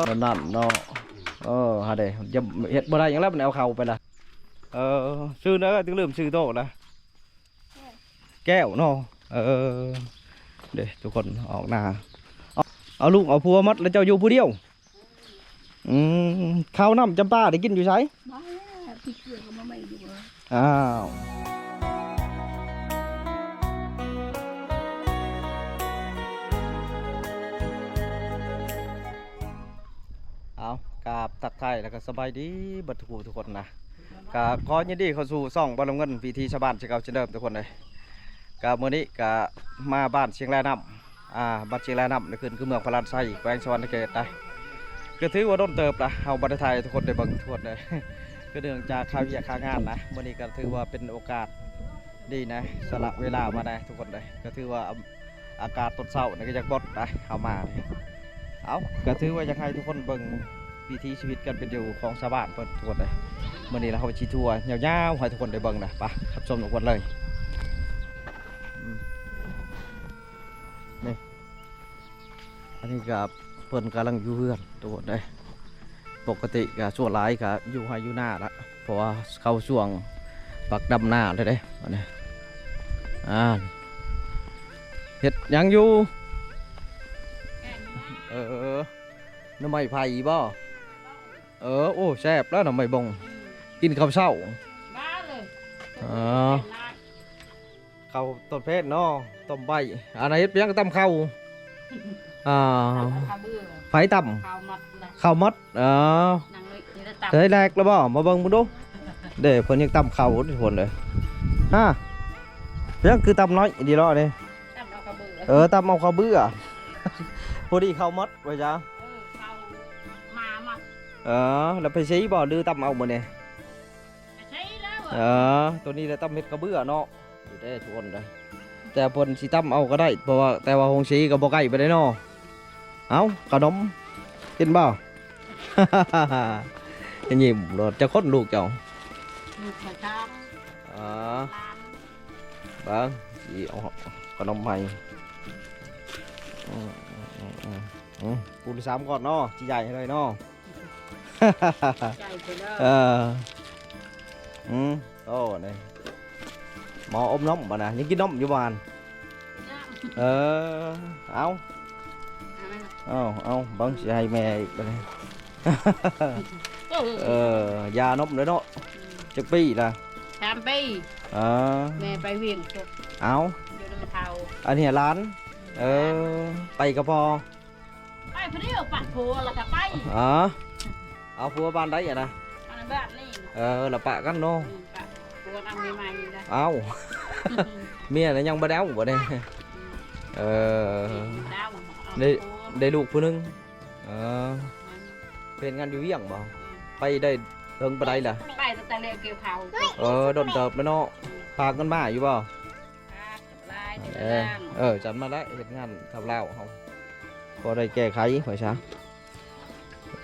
นั่นเนาะฮะเด้จะเฮ็ดบ่ได้หยังแล้วมันเอาเข้าไปละชื่อเด้อถึงลืมชื่อโตนะแก้วเนาะเด้ทุกคนออกหน้าเอาลูกเอาผัวมัดแล้วเจ้าอยู่ผู้เดียวข้าวน้ำจำปาได้กินอยู่ไสพี่เกลือก็มาไม่ดูอ้าวเอากราบทักทายแล้วก็สบายดีบัดทุกคนนะกาขอยินดีเข้าสู่ซ่องบอลเงินพิธีชาวบ้านเชียงเก่าเช่นเดิมทุกคนเลยกาเมื่อนี้กามาบ้านเชียงรายน้ำบ้านเชียงรายน้ำในคืนคือเมืองพลานไซแขวงสวรรณเขตได้ก็ถือว่าโดนเติบนะเอาบัตรไทยทุกคนได้บังทุกคนเลยก็เนื่องจากข้าวเวียข้างานนะเมื่อนี้ก็ถือว่าเป็นโอกาสดีนะสละเวลามาได้ทุกคนเลยก็ถือว่าอากาศตอนเช้านี่ก็จะบดนะเอามาเอาก็ถือว่าอยากให้ทุกคนเบิ่งวิถีชีวิตกันเป็นอยู่ของชาวบ้านเพิ่นทุกคนเลยเมื่อนี้เราเข้าไปชี้ทัวร์ยาวๆให้ทุกคนได้เบิ่งนะไปรับชมทุกคนเลยนี่อันนี้กับเพิ่นกำลังอยู่เพื่อนทุกคนเลยปกติกับช่วงร้ายกับอยู่ให้อยู่หน้าละเพราะว่าเข้าช่วงปักดำหน้าเลยเด้อันนี้เห็ดยังอยู่น้ำไม้ไผ่บ่โอ้แซ่บแล้วน้ำไม้บงกินข้าวเช้าข้าวต้นเพชรเนาะต้มใบอันไหนยังตำข้าวไผ่ตำข้าวมัดเฮ้ยแรกแล้วบ่มาเบิ่งมึงดูเดี๋ยวเพิ่นยังตำข้าวทุกคนเลยยังคือตำน้อยดีรอเลยตำเอาข้าวเบื่อพอดีข้าวมัดไว้จ้าแล้วไปใช้บ่อลือตำเอาหมดเนี่ยตัวนี้เลยตำเม็ดกระเบื้อเนาะได้ทุกคนเลยแต่พนสีตำเอาก็ได้เพราะว่าแต่ว่าหงสีกับบ่อไก่ไปได้เนาะเอาขนมกินบ่จะยิ้มรถจะค้นลูกเจ้าบ้างสีเอาขนมใหม่ปูที่3ก่อนเนาะจีใหญ่เลยเนาะโอ้นี่หมออมน้ำบ่นะยังกินน้ำอยู่บ้านเอาบังสิให้แม่อีกเลยยาน้ำเลยเนาะจักปีละ3 ปีแม่ไปเวียงเอาอันนี้ร้านไปกระพอไปพอดีเอาปักผัวแล้วก็ไปเอาผัวบ้านได้ยังนะบ้านนี่làปะกันnô áo mía này nhông ba đáo của đây đây luộc phụ nưng bên ngăn dưới biển bảo bay đây hơn vào đây là đồn tợp nó phá con mã gì bảo chắn mà đấy hiện ngăn thảo lao không có đây kè kháy phải sao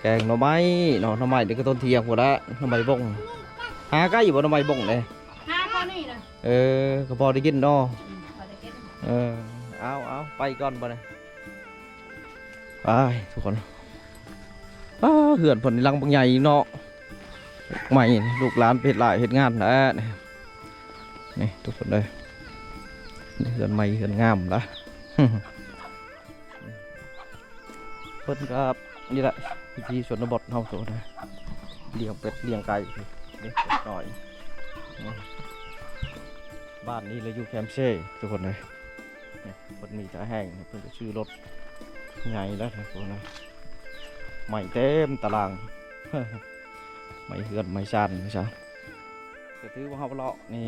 kèn nó bay nó mày để cái tôn thiêng của đó nó mày bông cái gì mà nó mày bông này cái bò đi kinh nó áo bay con vào nàyทุกคนเหือนผลลังบางใหญ่เนาะใหม่ลูกหลานเพชรหลายเห็ดงานนะนี่ทุกคนเลยเหือนใหม่เหือนงามนะเพิ่นกับนี่แหละพิธีชนบทเฮาตัวนะเลี้ยงเป็ดเลี้ยงไก่นี่หน่อยบ้านนี้เลยอยู่แคมป์เช่ทุกคนเลยเพิ่นมีจ่าแห้งเพิ่นจะชื่อรถใหญ่แล้วทุกคนนะใหม่เต็มตารางใหม่เหือนใหม่ชันไม่ใช่จะถือว่าเฮาเลาะนี่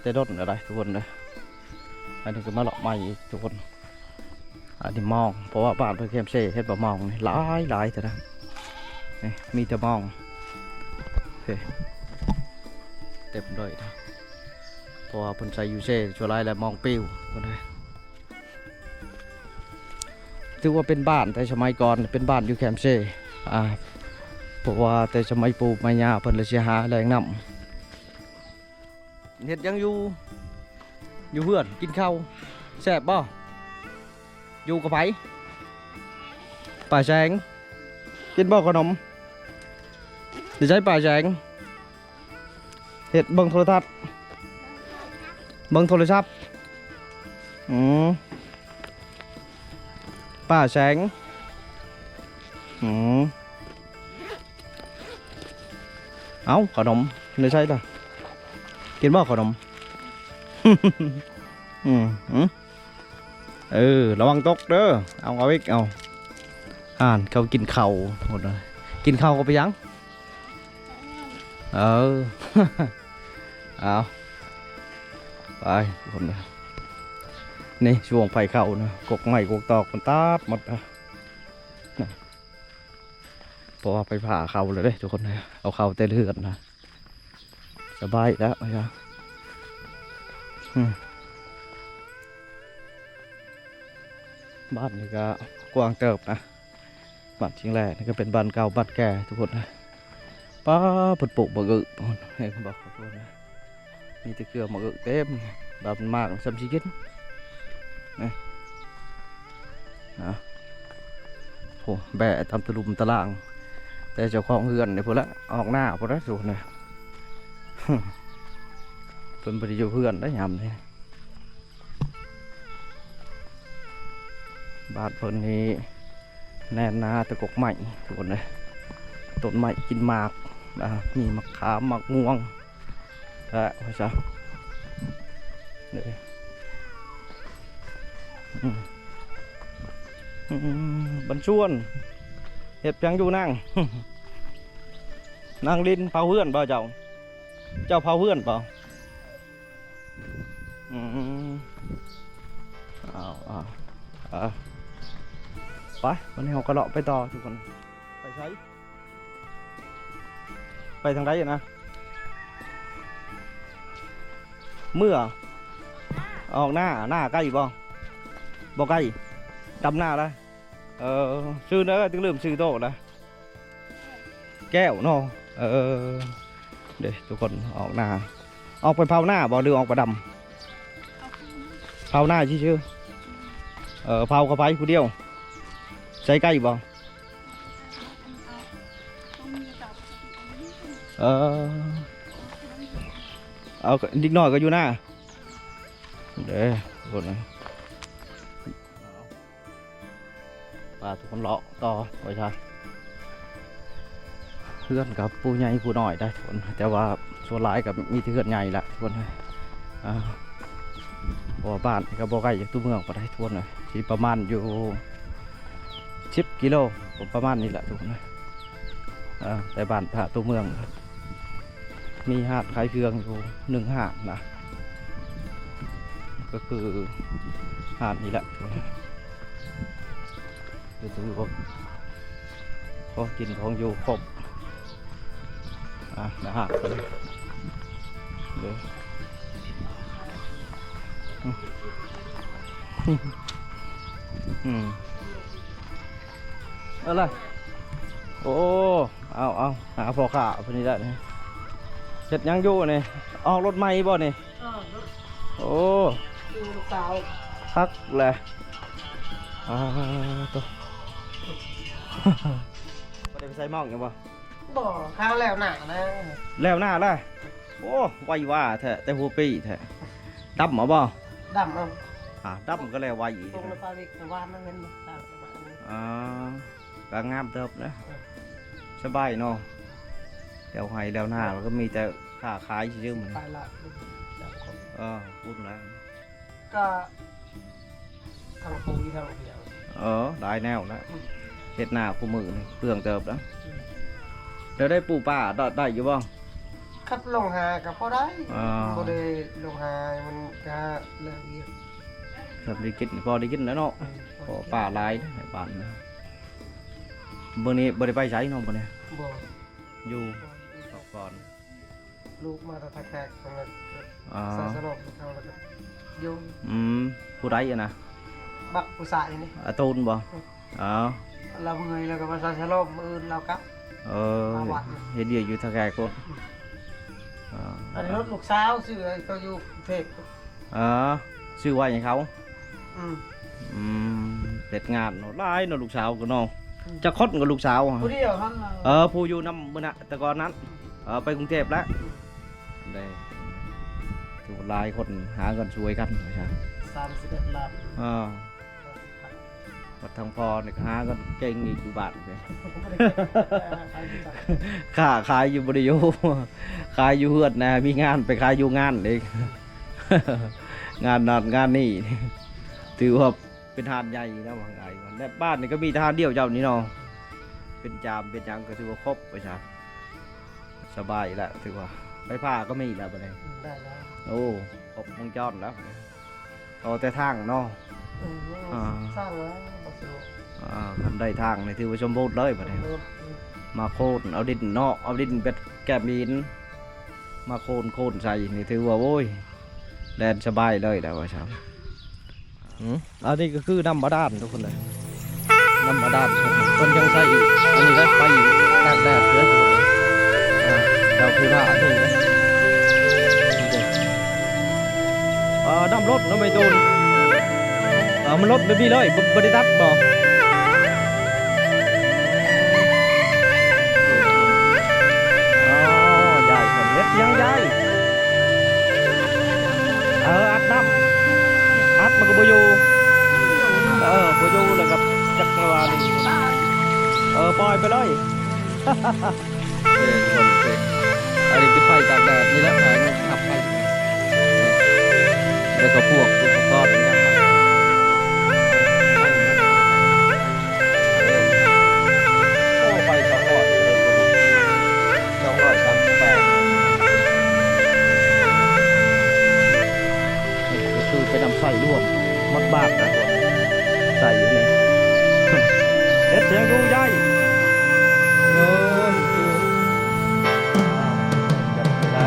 จะรถอะไรทุกคนเลยอันนี้ก็มาเลาะใหม่ทุกคนอันนี้มองเพราะว่าบ้านเพื่อนเข้มเซ่เฮ็ดบ่มองนี่หลายแต่นะนี่มีแต่มองเต็มเลยนะเพราะว่าเพิ่นใส่ยูเซ่ชัวร์ไรแล้วมองปิ้วคนนี้ถือว่าเป็นบ้านแต่สมัยก่อนเป็นบ้านอยู่แคมเซ่เพราะว่าแต่สมัยปู่มายาเพิ่นเลยเสียหาแรงน้ำเฮ็ดยังอยู่เพื่อนกินข้าวแซ่บบ่อยู่กับไผป่าแสง กินบ่ขนมเดี๋ยวใช้ป่าแสงเห็ดเบิ่งโทรทัศน์เบิ่งโทรศัพท์ป่าแสงเอาขนมเดี๋ยวใช้ต่อกินบ่ขนม ระวังตกเด้อเอาอีกเอาเขากินเข่าหมดเลยกินเข่าก็ไปยังเอาไปคนเลยนี่ช่วงไฟเข่านะกกใหม่กกตอกมันตัดหมดนะเพราะว่าไปผ่าเข่าเลยเด้ทุกคนเลยเอาเข่าเตะเลือดนะสบายแล้วนะครับบ้านนี่ก็กว้างเติบนะบ้านชิงแรกนี่ก็เป็นบ้านเก่าบ้านแก่ทุกคนนะป้าปลูกมะกึให้ผมบอกทุกคนนะมีตะเกียบมะกึเต็มแบบมากซ้ำชีกินนี่นะโหแบะทำตะลุมตะล่างแต่เจ้าของเฮือนเนี่ยพวกละออกหน้าพวกละสุดเลยเป็นบริจูเพื่อนได้ยำเลยบ้านเพิ่นนี้แน่นนาตะกกใหม่ทุกคนเลยต้นใหม่กินหมากมีมะขามมะม่วงและพระเจ้าเนี่ยบรรชวนเห็ดเพียงอยู่นั่ง นั่งลิ้นเผาเพื่อนเปล่าเจ้าเผาเพื่อนเปล่าไปวันนี้เราก็เลาะไปต่อทุกคนไปใช้ไปทางไหนนะเมื่อออกหน้าใกล้บ่ใกล้ดำหน้าแล้วชื่อเนื้อถึงลืมชื่อโตนะแก้วเนาะเดี๋ยวทุกคนออกหน้าออกไปเผาหน้าบ่หรือออกไปดำเผาหน้าชื่อเผากระไฟผู้เดียวใช้ใกล้บ่เอาดิกหน่อยก็อยู่หน้าเดี๋ยวทุกคนนะปลาทุกคนเลาะต่อไว้ใช่เพื่อนกับปูใหญ่ปูน้อยได้ทุกคนแต่ว่าส่วนหลายกับมีเพื่อนใหญ่ละทุกคนบ่อบ้านกับบ่อไก่จากตัวเมืองก็ได้ทุกคนเลยที่ประมาณอยู่10 กิโลประมาณนี้แหละทุกคนเลยแต่บ้านผ่าตัวเมืองมีหาดขายเครื่องอยู่1 หาดนะก็คือหาดนี้แหละก็ถือว่าของกินของอยู่ครบนะฮะเลยอะไรโอ้เอาหาพอขาพอนี้ได้เนี่ยเสร็จยังอยู่นี่ออกรถใหม่บ่นี่โอ้สาวพักเลยตัวบ่ได้ไปใส่หม้องยังบ่ข้าวแล้วหนานะ แล้วหน้าละโอ้ไวว่าแท้แต่หัวปีแท้ดำมาบ่ดำเอาดำก็แล้วไวอีก ตรงปลาวิกวานนั่งเงินตามประมาณนี้ก็งามเติบนะสบายเนาะแล้วไห้แล้วหน้าเราก็มีแต่ค้าขายชื่อมันไปละพูดแล้วก็ทางปุ๋ยทางเดียวได้แนวแล้วเห็ดหน้าคู่มือเปลืองเติบแล้วเดี๋ยวได้ปูป่าได้อยู่บ้างคัดลงหากับพอได้พอได้ลงหามันก็เลิกเยอะแบบได้กินพอได้กินแล้วเนาะพอป่าลายในบ้านเมื่อนี้บริไปใช้เนาะมื่อนี้อยู่ก่อนลูกมาตะแคกตรงนั้นสาสนกเขาแล้วก็ยุ่งผู้ใดนะบักผู้สายนี่ตูนบ่เราเงยแล้วก็มาสาสนกมือเรากับเห็นเดียอยู่ทางไกลคนอันนี้รถลูกสาวซื้อเขาอยู่เทพซื้อไว้ให้เขาเป็ดงานเนาะไล่เนาะลูกสาวก็น้อง จะคดกับลูกสาว ผู้เดียวท่าน ผู้อยู่น้ำมื้อน่ะแต่ก่อนนั้นไปกรุงเทพแล้วได้ถูกหลายคนหาเงินช่วยกันใช่ 31 ล้าน วัดทางพอเนี่ยหาเงินเก่งอีกอยู่บ้านเลย ขายอยู่บริโย ขายอยู่เฮือดนะมีงานไปขายอยู่งานเอง งานนั่นงานนี่ ถือว่าเป็นทานใหญ่นะว่าไงวันในบ้านนี่ก็มีทานเดียวเจ้านี่เนาะเป็นจามเป็นหยังก็ถือว่าครบไปใช่สบายแล้วถือว่าไฟผ้าก็มีแล้วบัดนี้ ได้แล้ว โอ้ครบวงจรแล้วเอาแต่ทางเนาะ สร้างแล้วบ่สะดวก คันได้ทางนี่ถือว่าสมบูรณ์เลยบัดนี้มาโค่นเอาดินเนาะเอาดินเป็ดแกบดินมาโค่นใส่นี่ถือว่าโอ้ยแดนสบายเลยแล้วว่าครับอันนี้ก็คือน้ำบาดาลทุกคนเลยน้ำบาดาลคนยังใส่อีกอันนี้ก็ไปตากแดดเยอะทุกคนเลยเราคือว่าอันนี้น้ำรถน้ำไม่ตูนมันรถไม่มีเลยบริษัทบอกใหญ่คนเล็กยังใหญ่อัดน้ำอัดมันก็บอยู่บอยู่เลยครับจักรวาลปล่อยไปเลยคนอันนี้คือไฟจากแดดนี่แหละขับไฟแล้วก็พวกอุปกรณ์ยังไฟคือไปนำใส่ร่วมมัดบาทนะตัวใส่อยู่นี่เอ็ดเสียงดูใหญ่จับเวลา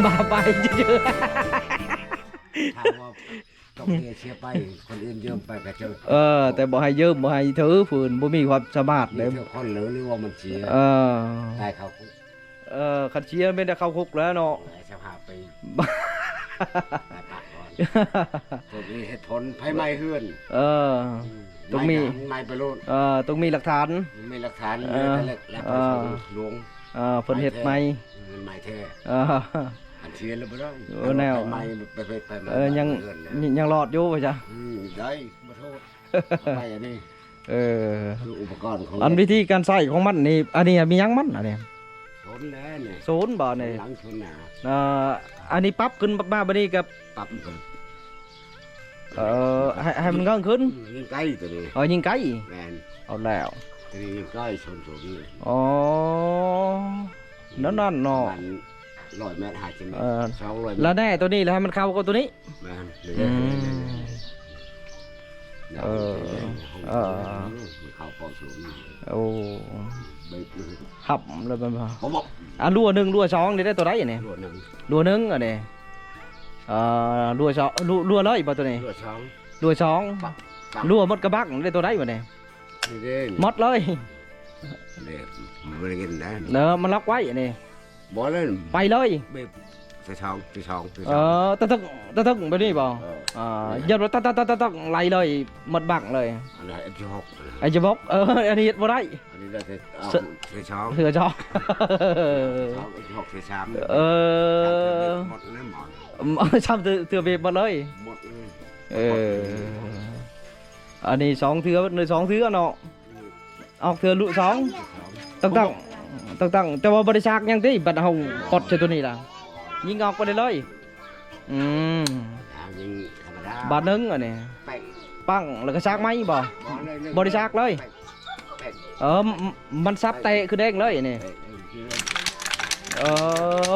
บ้าไปเยอะ ถามว่าต้องเมียเชียร์ไปคนอื่นยืมไปก็เจอ แต่บ่ให้ยืมบ่ให้ถือฝืนบ่มีความสามารถเล เดี๋ย ยว คนเหลือหรือว่ามันเชียร์ เออ ตายเขาคุก คันเชียร์ไม่ได้เข้าคุกแล้วเนาะ สภาพไปตายปากก่อนตัวนี้เหตุผลไฟไหม้เฮือน ต้องมี ไหม้ไปโลด ต้องมีหลักฐาน มีหลักฐานเหลือแต่แล้วไปส่งหลวง เพิ่นเฮ็ดใหม่ ไหม้แท้ เออ อันเชียร์แล้วบ่ได้ แนว ไหม้ไปไหม้ ยังรอดอยู่ป่ะจ๊ะ ได้บ่โทษไปอันนี้ คืออุปกรณ์ของ อันวิธีการใส่ของมันนี่อันนี้มีหยังมันอันนี้ ชนแล้วเนี่ย ศูนย์บ่นี่ หลังชนหนา อันนี้ปรับขึ้นมาบัดนี้กับ ปรับกัน ให้มันเงินขึ้น ยิงใกล้ตัวนี้ ยิงไกล แมน เอาแล้ว ตัวนี้ยิงใกล้ชนสูงนี่ อ๋อนั่นเนาะ มัน100 เมตร50 เมตร 200 เมตร แล้วแน่ตัวนี้แล้วให้มันเข้ากับตัวนี้ แมนเหลื อืม มันเข้าปอสูง โอ้ เบิกเลย หับเลยมันบ่ ผมบอก รั่วหนึ่งรั่วสองนี่ได้ตัวไหนเนี่ย รวดหนึ่ง รั่วหนึ่งอันนี้รั่วสองรั่วเลยบ่ตัวนี้ รวดสอง รั่วสอง ปัก รั่วหมดกระบักได้ตัวไหนบ่เนี่ย นี่เด้ หมดเลย เด็กบริเวณนั้น เนอะมันล็อกไว้อันนี้ บ่เลย ไปเลย เบิกใส่ช่องใส่ช่องใส่ เอ ช่อง ตะทึกไปนี่บ่ยัดว่าตะไหลเลยหมดบักเลย อันนี้F16 ไอ้จะบอกอันนี้เฮ็ดบ่ได้ อันนี้ได้ใส่ช่อง เถื่อจอ ช่อง F16 ใส่สาม หมดเลยหมด ช้ำเถื่อเบบหมดเลย หมดเลย อันนี้สองเถื่อในสองเถื่อเนาะออกเถื่อลุสองตั้งแต่ว่าบริษัทยังที่บัดเฮากดใส่ตัวนี้ล่ะยิงออกไปได้เลยยิงธรรมดา บาทนึงอันนี้ แป้ง ปังแล้วก็ชักไหมบ่บริษัทเลย แป้ง มันซับเตะคือเด้งเลยนี่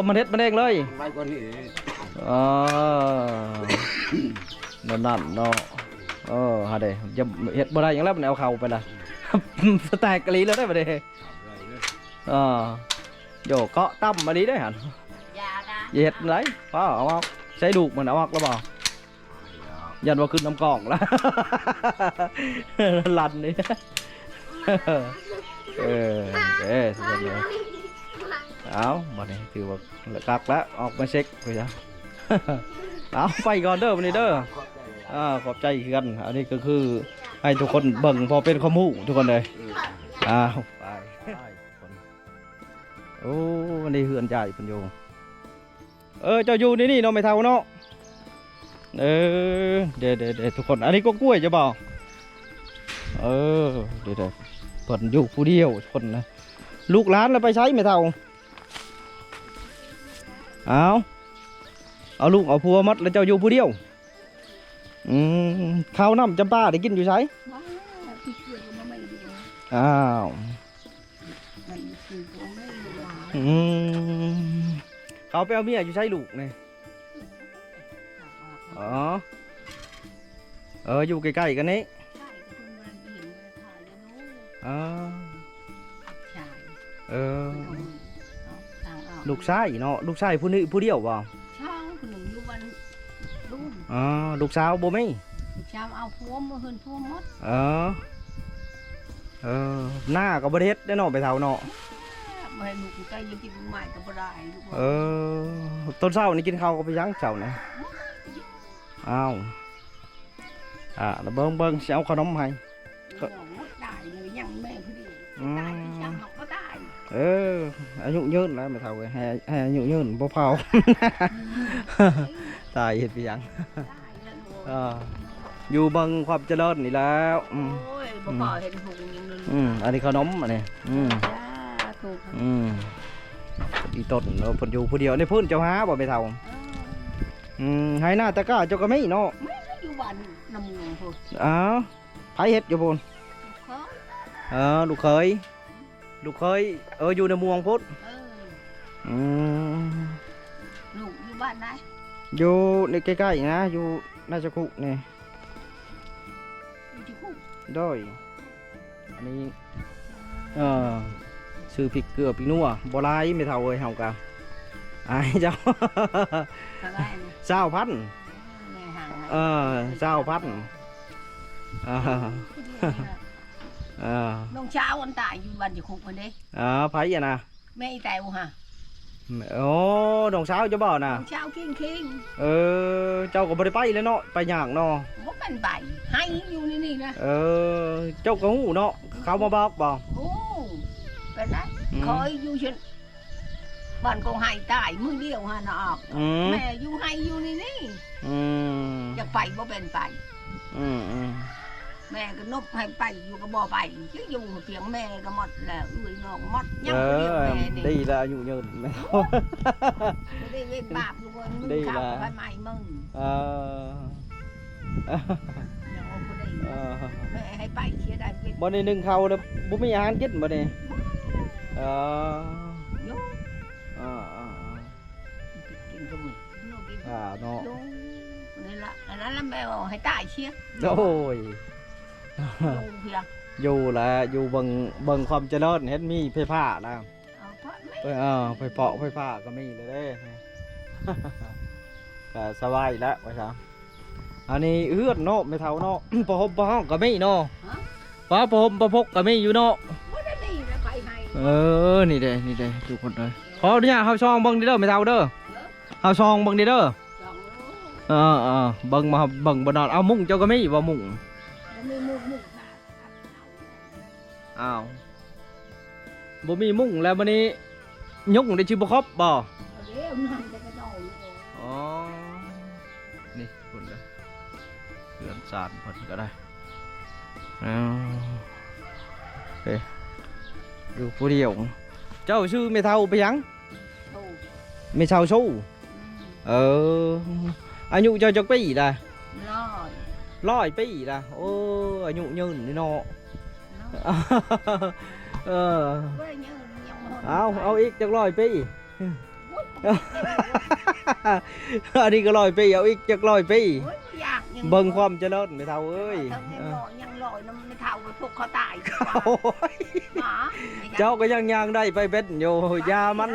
มันเฮ็ดมันเด้งเลย ไว้ก่อนนี่ นั่นเนาะฮะเด้จะเฮ็ดบ่ได้หยังแล้วมันเอาเข้าไปล่ะ แตกกะลีแล้วได้บ่เด้โยเกาะตั้มมาลีได้หั่น ยาดา เฮ็ดไหนป้าเอาออกใช้ดูกมันเอาออกแล้วบ่ยันว่าขึ้นน้ำกล่องแล้ว ลั่นนี่สุดเลยเอาบัดนี้ถือว่ากักแล้วออกมาเช็คไปจ้ะ เอาไปก่อนเด้อวันนี้เด้อขอบใจกันอันนี้ก็คือให้ทุกคนเบิ่งพอเป็นข้อมูลทุกคนเลยไปโอ้วันนี้เฮือนใหญ่เพิ่นอยู่เจ้าอยู่นี่เนาะไม่เท่าเนาะเดี๋ยวทุกคนอันนี้ก็กล้วยจะบอกเดี๋ยวเพิ่นอยู่ผู้เดียวคนนะลูกหลานเราไปใช้ไม่เท่าเอาลูกเอาผัวมัดแล้วเจ้าอยู่ผู้เดียวข้าวน้ำจำปาได้กินอยู่ใช้ พี่เกลือก็มาไม่ดี อ้าว มันคือผมไม่ดีหลาย เขาไปเอาเมียอยู่ใช้ลูกนี่อยู่ใกล้ๆกันนี้ ใช่คุณมันเห็นเลยถ่ายแล้วนู้ อ๋อ ใช่ ลูกชายเนาะลูกชายผู้นี้ผู้เดียวบ่ ช่างคนหนึ่งอยู่วันรุ่น ลูกสาวบ่มี ช่างเอาพัวมาเฮินพัวมด หน้าก็บ่ได้เฮ็ดได้เนาะไปเท่าเนาะ มาให้ลูกใกล้ยังกินใหม่ก็บ่ได้ลูก ต้นเช้านี่กินข้าวก็ไปยังเช้านะอ้าวแล้วเบิ่งสิเอาขนมให้ ได้เลยยังแม่พี่ได้ช่างก็ได้ อายุยืนแล้วไม่เท่าเลยให้อายุยืนบ่เผา ตายเฮ็ดไปยังอยู่เบิ่งความเจริญนี่แล้ว โอ้ยบ่พอเห็นหุงยังนึง อันนี้ขนมอันนี้ถูก อีต้นเพิ่นอยู่ผู้เดียวในพื้นเจ้าหาบ่ไปเท่าให้หน้าตะก้าเจ้าก็ไม่เนาะ ไม่อยู่บ้านน้ำมูกพุ่น ไผเฮ็ดอยู่พุ่นลูกเคยอยู่ในเมืองพุ่น ลูกอยู่บ้านไหน อยู่ในใกล้ๆนะอยู่น่าจะคุกนี่ อยู่ที่คุก ด้วยอันนี้ซื้อพริกเกลือพริกนัวบ่หลายไม่เท่าเอ้ยเฮากะ อายเจ้า เท่าไรเนี่ย เจ้าพัน แม่ห่าง เจ้าพันน้องเช้าวันตายอยู่บ้านจะคุกมันเด้ ไผอ่ะนะ แม่อีแตวฮะ โอ้ดองสาวจะบอกนะ น้องเช้าคิง เจ้าก็บ่ได้ไปเลยเนาะไปย่างเนาะ ว่าเป็นใบให้อยู่นี่นะ เจ้าก็ฮู้เนาะเขามาบอกบ่ โอ้เป็นไรคอยอยู่เช่นบ้านกองไห้ตายมือเดียวฮะนะออกแม่อยู่ไห้อยู่นี่อยากไปบ่เป็นไปแม่ก็นบให้ไปอยู่ก็บ่ไปchứอยู่เพียงแม่ก็หมดแล้วเอ้ยน้องหมดยังเดียวแม่นี่ ดีละอายุยืนแม่ ได้เว้นบาปลูกมึงขับไปใหม่มึงยังเอาคนได้แม่ให้ไปเชียร์ได้เป็น บ่ได้นึ่งข้าวแล้วบ่มีอาหารกินบ่นี่โยกินก็มึงโลกิน เนาะ นี่ละอันนั้นแล้วแม่บอกให้ตายเชียร์ โอ้ย ลงเพียง อยู่แหละอยู่เบิ่งความเจริญเห็นมีไฟฟ้าแล้ว ไฟเปาะไฟฟ้าก็มีเลยเด้ ก็สบายแล้วว่าครับอันนี้เอื้อนเนาะไม่เท่าเนาะ ประหมประห้องก็มีเนาะป้าประหมประพกก็มีอยู่เนาะ ไม่ได้ดีนะไปให้ นี่เด้ทุกคนเลยขออนุญาตเฮาซองเบิ่งดิเด้อไม่เท่าเด้อเฮาซองเบิ่งดิเด้อเบิ่งมาเบิ่งบ่นอนเอามุ้งเจ้าก็มีบ่มุ้งอ้าวบ่มีมุ้งแล้วมื้อนี้ยกได้ชื่อบ่ครบบ่อ๋อนี่คนเลยเพื่อนสารเพิ่นก็ได้เฮ้ยอยู่ผู้เดียวเจ้าชื่อเมเท่าไปยังเมเท่าสู้อายุเจ้าจักปีล่ะ100ปีล่ะโอ้อายุยืนนี่เนาะเอาอีกจัก100ปีอันนี้ก็100ปีเอาอีกจัก100ปีเบิ่งความเจริญไม่เท่าเอ้ยยังลอยน้ำไม่เท่าไปพวกเขาตายเจ้าก็ยังได้ไปเบ็ดอยู่ยามัน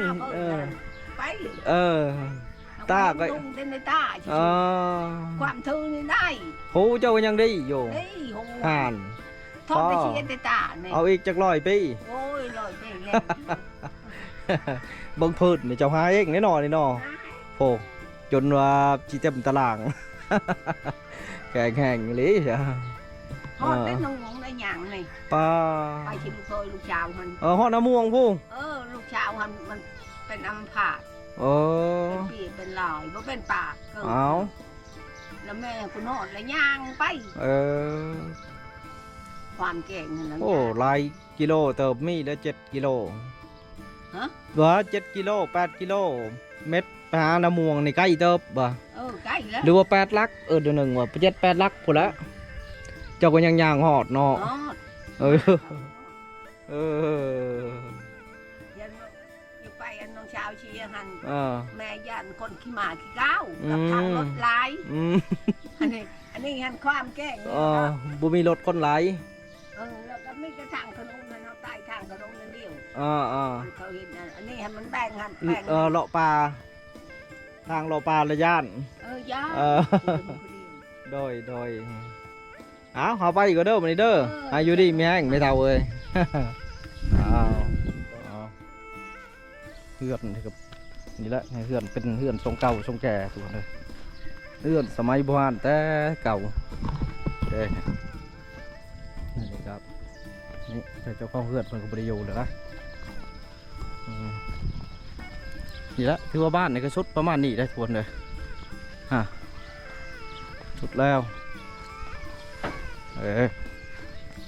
ไปตาก็ในตาความทื่อนี่ได้หูเจ้าก็ยังดีอยู่ห่านทอดไปเชียนในตาเอาอีกจัก100ปีโอ้ย100ปีแล้วเบิ่งพืชนี่เจ้าหาเองแน่นอนนี่เนาะโอ้จนว่าสิเต็มตารางแข็งๆเลยฮอดได้น้องได้หยังนี่ไปที่ลูกเคยลูกชาวมันฮอดน้ำม่วงผู้ลูกชาวมันเป็นอัมพาตเป็นปีเป็นลอยบ่เป็นปากแล้วแม่กูนอนแล้วย่างไปความเก่งนั่นแหละโอ้หลายกิโลเติบมีแล้ว7 กิโลว่า7 กิโล8 กิโลเม็ดไปหาน้ำม่วงนี่ใกล้เติบบ่ใกล้แล้วหรือว่า8 ลักเดี๋ยวหนึ่งว่า7 8 ลักพุ่นละเจ้าก็ยังย่างหอดเนาะอยู่ไปอันน้องชาวเชียหันแม่ยันคนขี้หมาขี้ก้าวกับทางรถลายอันนี้หันความแก้งบุมีรถคนไหลแล้วก็ไม่กระทางขนมนั่นเอาใต้ทางขนมนั่นเดียวเขาเห็นอันนี้หันมันแบ่งหันแบ่งเลาะปลาทางเลาะปลาระย่านย่านโดยเขาไปก็เด้อมันเด้ออายุดีมีแห้งไม่เท่าเลยเฮือนนี่ครับนี่แหละเฮือนเป็นเฮือนทรงเก่าทรงแก่ตัวเลยเฮือนสมัยโบราณแต่เก่านี่ครับนี่แต่เจ้าของเฮือนเป็นกบริยูเลยนะนี่แหละถือว่าบ้านนี่ก็ชุดประมาณนี้ได้ทวนเลยชุดแล้ว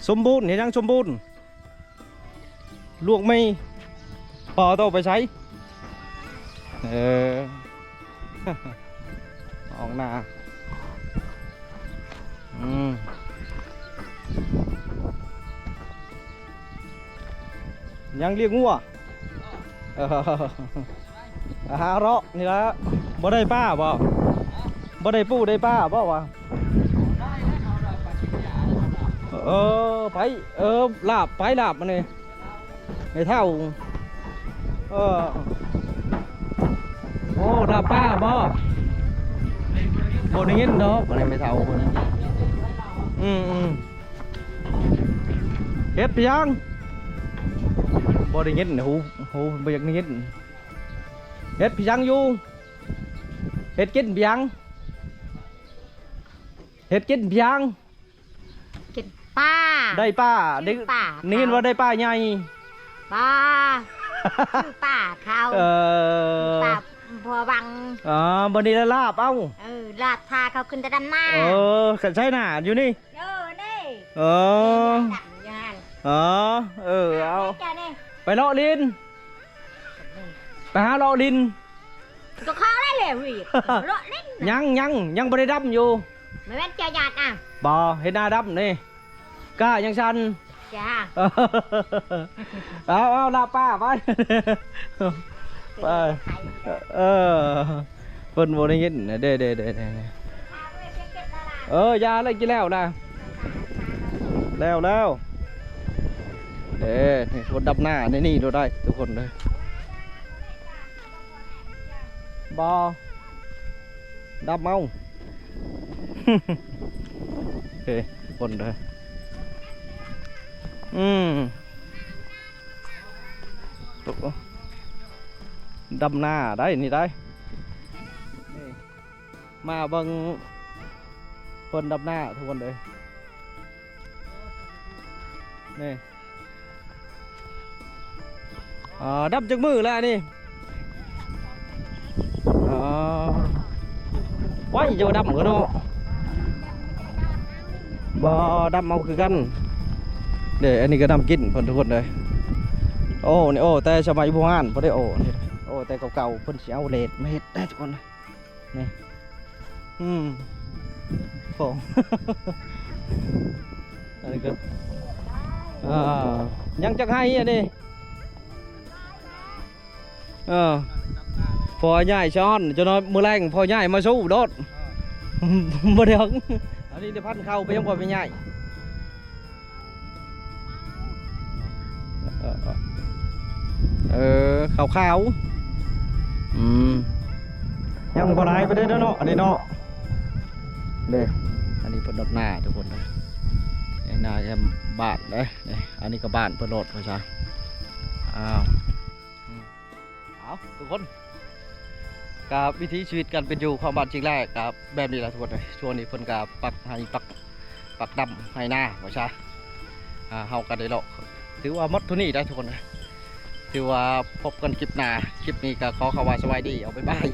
สมบูรณ์เห็นยังสมบูรณ์ลวกไม่พอต้องไปใช้ออกหน้ายังเรียกงัวหาเราะนี่ละบ่ได้ป้าบ่ได้ปูได้ป้าบ่วะไปลาบไปลาบมันเลยไม่เท่า บป้าบ่บ่ได้ยินดอกอะไรไม่เท่าบ่ได้ยินเฮ็ดไปยังบ่ได้ยินหูบ่อยากได้ยินเฮ็ดไปยังอยู่เฮ็ดกินไปยังเฮ็ดกินไปยัง กินป้า ได้ป้าได้ ป้า นี่ว่าได้ป้าใหญ่ ป้าชื่อป้าเขา ป้าพอบัง บันนี้ละลาบเอ้า ลาดพาเขาขึ้นแต่ดำหน้า ใช่น่ะอยู่นี่ นี่ ดับยาน เอา แกนี่ ไปเลาะลินไปหาเลาะลิน ก็เข้าได้เลยวิรถเล่น ยังบ่ได้ดำอยู่ ไม่เป็นเจ้าหยาดอ่ะ บ่เห็นหน้าดำนี่กล้ายังชัน จ้า เอาลาป้าไปไปเพิ่นบ่ได้ยินเด้ยาเลยกินแล้วนะแล้วนี่คนดับหน้านี่ดูได้ทุกคนเลยบอดับเมาโอเคคนเลยดำหน้าได้นี่ได้นี่มาเบิ่งคนดำหน้าทุกคนเลยนี่ดำจากมือแล้วนี่ว้ายจะดำกันเนาะบ่ดำเอาคือกันเดี๋ยวอันนี้ก็ดำกินเพิ่นทุกคนเลยโอ้นี่โอ้แต่สมัยโบราณบ่ได้โอ้นี่โอ้แต่เก่าๆเพิ่นสิเอาเลดมาเฮ็ดได้ทุกคนนี่ฟองอันนี้ก็ยังจักให้อันนี้พอใหญ่ช้อนจะน้อยมือแรงพอใหญ่มาสู้โดดบ่ได้หงอันนี้ได้พันเข้าไปยังพอไปใหญ่ขาวยังบ่ได้ไปได้เนาะอันนี้เนาะเด้อันนี้เพิ่นดอกหน้าทุกคนนะหน้าแค่บ้านเลยอันนี้ก็บ้านเพิ่นโลดพ่อจ้าเอาทุกคนกับวิถีชีวิตการเป็นอยู่ความบ้านจริงแรกกับแบบนี้แหละทุกคนเลยช่วงนี้เพิ่นกับปักดำให้หน้าพ่อจ้าเฮากันได้หรอกถือว่าหมดทุนนี้ได้ทุกคนนะถือว่าพบกันคลิปหน้าคลิปนี้ก็ขอคำว่าสวัสดีเอาไปบาย